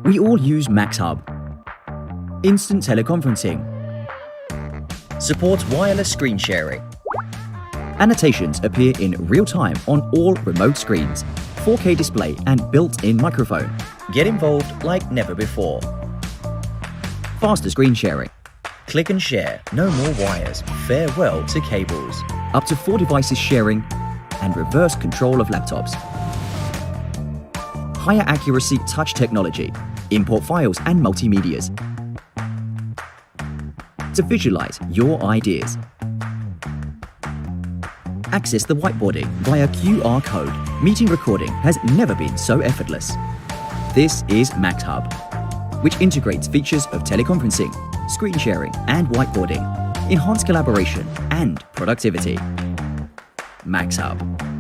We all use MAXHUB. Instant teleconferencing. Supports wireless screen sharing. Annotations appear in real time on all remote screens. 4K display and built-in microphone. Get involved like never before. Faster screen sharing. Click and share. No more wires. Farewell to cables. Up to 4 devices sharing and reverse control of laptops. Higher accuracy touch technology. Import files and multimedias. To visualize your ideas. Access the whiteboarding via QR code. Meeting recording has never been so effortless. This is MAXHUB, which integrates features of teleconferencing, screen sharing, and whiteboarding, enhance collaboration and productivity. MAXHUB.